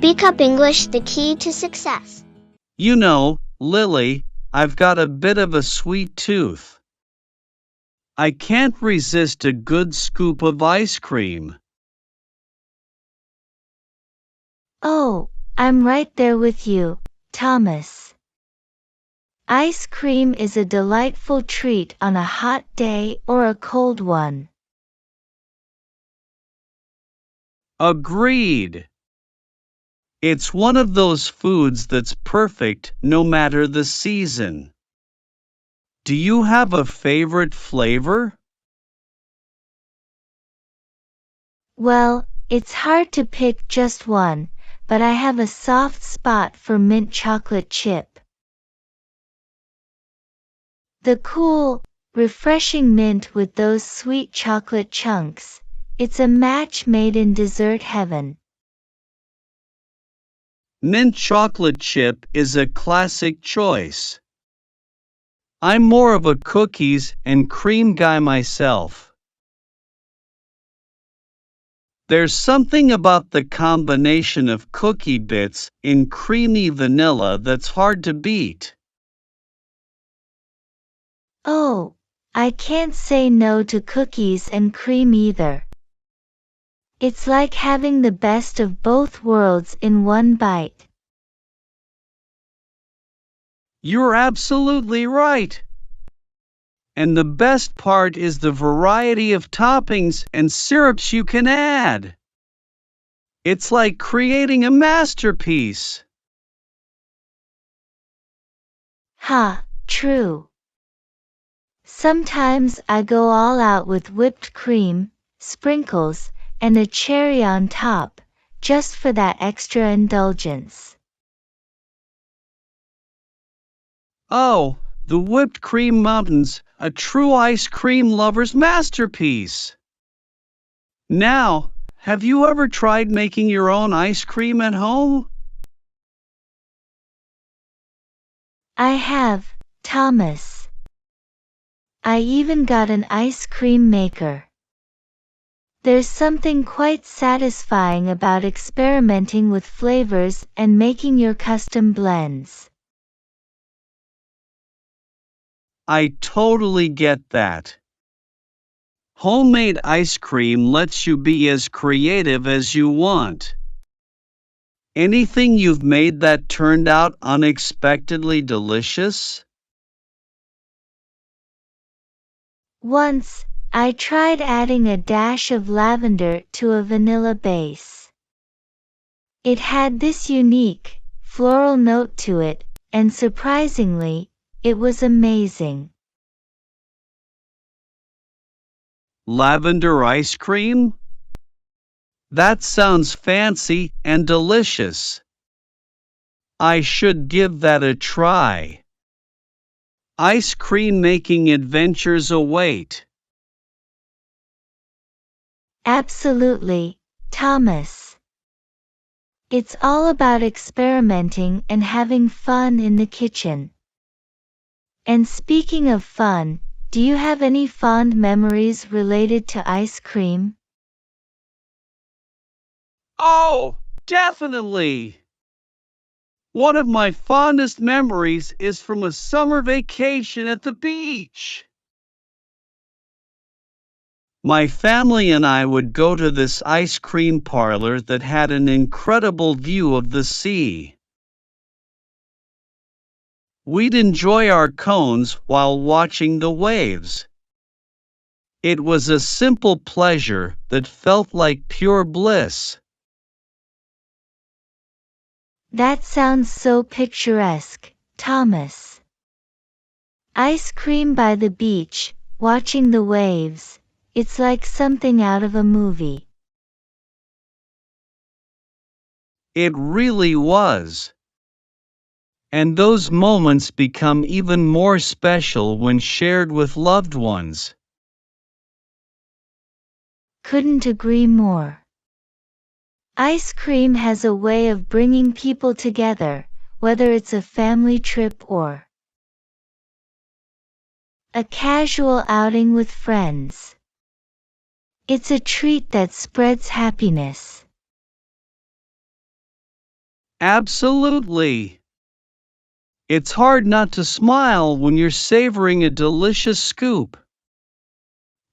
Speak Up English, the key to success. You know, Lily, I've got a bit of a sweet tooth. I can't resist a good scoop of ice cream. Oh, I'm right there with you, Thomas. Ice cream is a delightful treat on a hot day or a cold one. Agreed. It's one of those foods that's perfect no matter the season. Do you have a favorite flavor? Well, it's hard to pick just one, but I have a soft spot for mint chocolate chip. The cool, refreshing mint with those sweet chocolate chunks, it's a match made in dessert heaven. Mint chocolate chip is a classic choice. I'm more of a cookies and cream guy myself. There's something about the combination of cookie bits in creamy vanilla that's hard to beat. Oh, I can't say no to cookies and cream either. It's like having the best of both worlds in one bite. You're absolutely right. And the best part is the variety of toppings and syrups you can add. It's like creating a masterpiece. Ha, true. Sometimes I go all out with whipped cream, sprinkles, and a cherry on top, just for that extra indulgence. Oh, the whipped cream mountains, a true ice cream lover's masterpiece. Now, have you ever tried making your own ice cream at home? I have, Thomas. I even got an ice cream maker. There's something quite satisfying about experimenting with flavors and making your custom blends. I totally get that. Homemade ice cream lets you be as creative as you want. Anything you've made that turned out unexpectedly delicious? Once, I tried adding a dash of lavender to a vanilla base. It had this unique, floral note to it, and surprisingly, it was amazing. Lavender ice cream? That sounds fancy and delicious. I should give that a try. Ice cream making adventures await. Absolutely, Thomas. It's all about experimenting and having fun in the kitchen. And speaking of fun, do you have any fond memories related to ice cream? Oh, definitely! One of my fondest memories is from a summer vacation at the beach. My family and I would go to this ice cream parlor that had an incredible view of the sea. We'd enjoy our cones while watching the waves. It was a simple pleasure that felt like pure bliss. That sounds so picturesque, Thomas. Ice cream by the beach, watching the waves, it's like something out of a movie. It really was. And those moments become even more special when shared with loved ones. Couldn't agree more. Ice cream has a way of bringing people together, whether it's a family trip or a casual outing with friends. It's a treat that spreads happiness. Absolutely. It's hard not to smile when you're savoring a delicious scoop.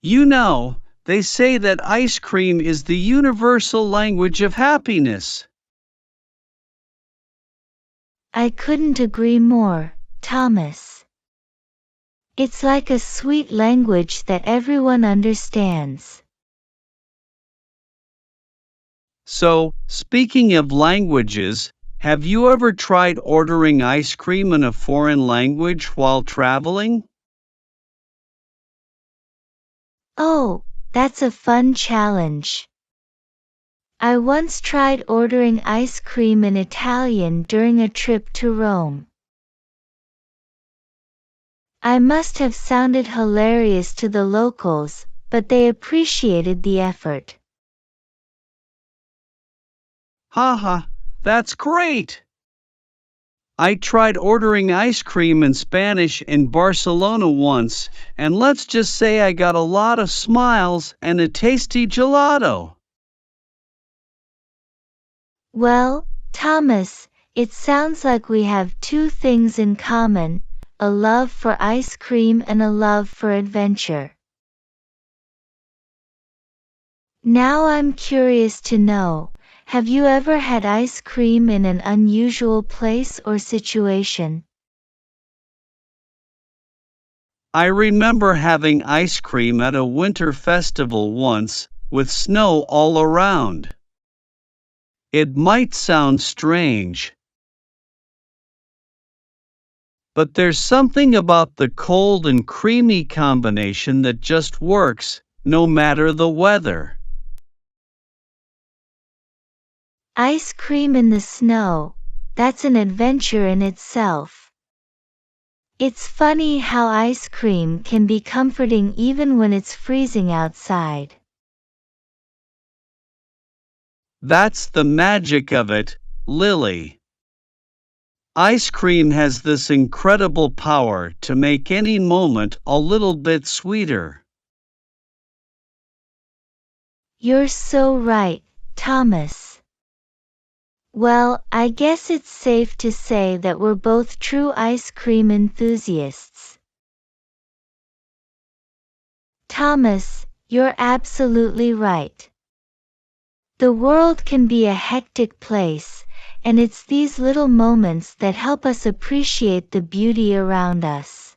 You know, they say that ice cream is the universal language of happiness. I couldn't agree more, Thomas. It's like a sweet language that everyone understands. So, speaking of languages, have you ever tried ordering ice cream in a foreign language while traveling? Oh, that's a fun challenge. I once tried ordering ice cream in Italian during a trip to Rome. I must have sounded hilarious to the locals, but they appreciated the effort. Haha, that's great! I tried ordering ice cream in Spanish in Barcelona once, and let's just say I got a lot of smiles and a tasty gelato. Well, Thomas, it sounds like we have two things in common, a love for ice cream and a love for adventure. Now I'm curious to know, have you ever had ice cream in an unusual place or situation? I remember having ice cream at a winter festival once, with snow all around. It might sound strange, but there's something about the cold and creamy combination that just works, no matter the weather. Ice cream in the snow, that's an adventure in itself. It's funny how ice cream can be comforting even when it's freezing outside. That's the magic of it, Lily. Ice cream has this incredible power to make any moment a little bit sweeter. You're so right, Thomas. Well, I guess it's safe to say that we're both true ice cream enthusiasts. Thomas, you're absolutely right. The world can be a hectic place, and it's these little moments that help us appreciate the beauty around us.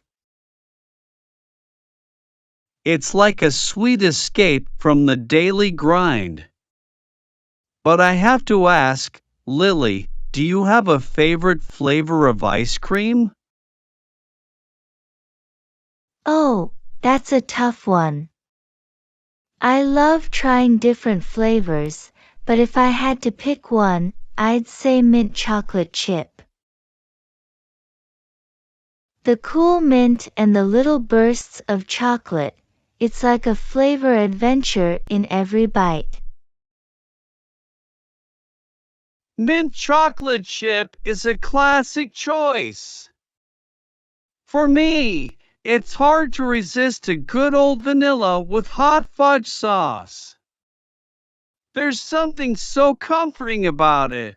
It's like a sweet escape from the daily grind. But I have to ask, Lily, do you have a favorite flavor of ice cream? Oh, that's a tough one. I love trying different flavors, but if I had to pick one, I'd say mint chocolate chip. The cool mint and the little bursts of chocolate, it's like a flavor adventure in every bite. Mint chocolate chip is a classic choice. For me, it's hard to resist a good old vanilla with hot fudge sauce. There's something so comforting about it.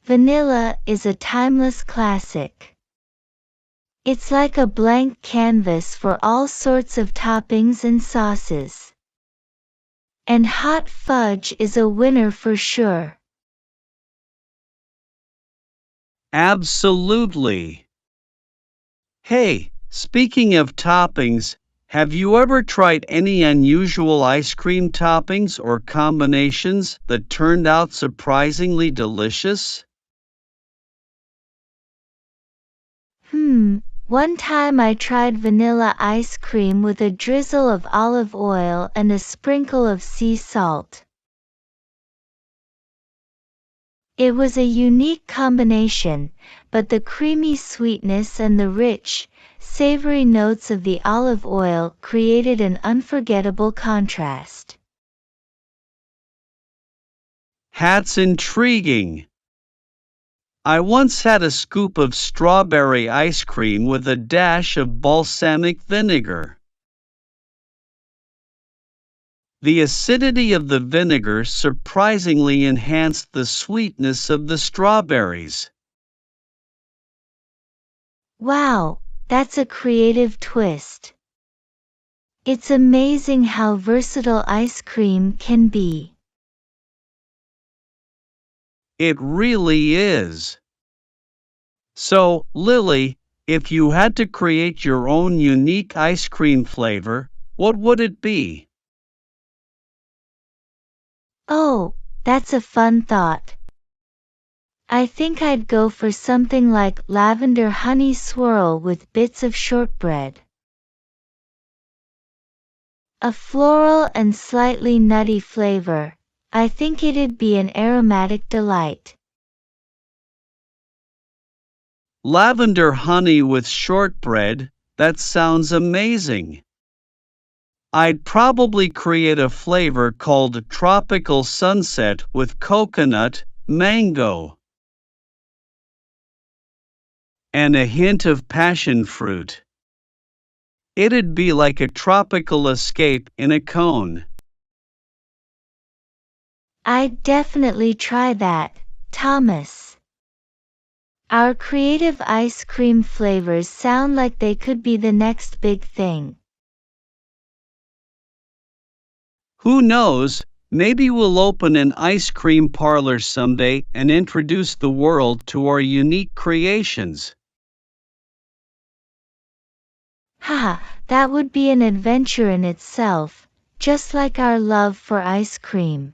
Vanilla is a timeless classic. It's like a blank canvas for all sorts of toppings and sauces. And hot fudge is a winner for sure. Absolutely. Hey, speaking of toppings, have you ever tried any unusual ice cream toppings or combinations that turned out surprisingly delicious? One time I tried vanilla ice cream with a drizzle of olive oil and a sprinkle of sea salt. It was a unique combination, but the creamy sweetness and the rich, savory notes of the olive oil created an unforgettable contrast. That's intriguing. I once had a scoop of strawberry ice cream with a dash of balsamic vinegar. The acidity of the vinegar surprisingly enhanced the sweetness of the strawberries. Wow, that's a creative twist. It's amazing how versatile ice cream can be. It really is. So, Lily, if you had to create your own unique ice cream flavor, what would it be? Oh, that's a fun thought. I think I'd go for something like lavender honey swirl with bits of shortbread. A floral and slightly nutty flavor. I think it'd be an aromatic delight. Lavender honey with shortbread, that sounds amazing. I'd probably create a flavor called Tropical Sunset with coconut, mango, and a hint of passion fruit. It'd be like a tropical escape in a cone. I'd definitely try that, Thomas. Our creative ice cream flavors sound like they could be the next big thing. Who knows, maybe we'll open an ice cream parlor someday and introduce the world to our unique creations. Haha, that would be an adventure in itself, just like our love for ice cream.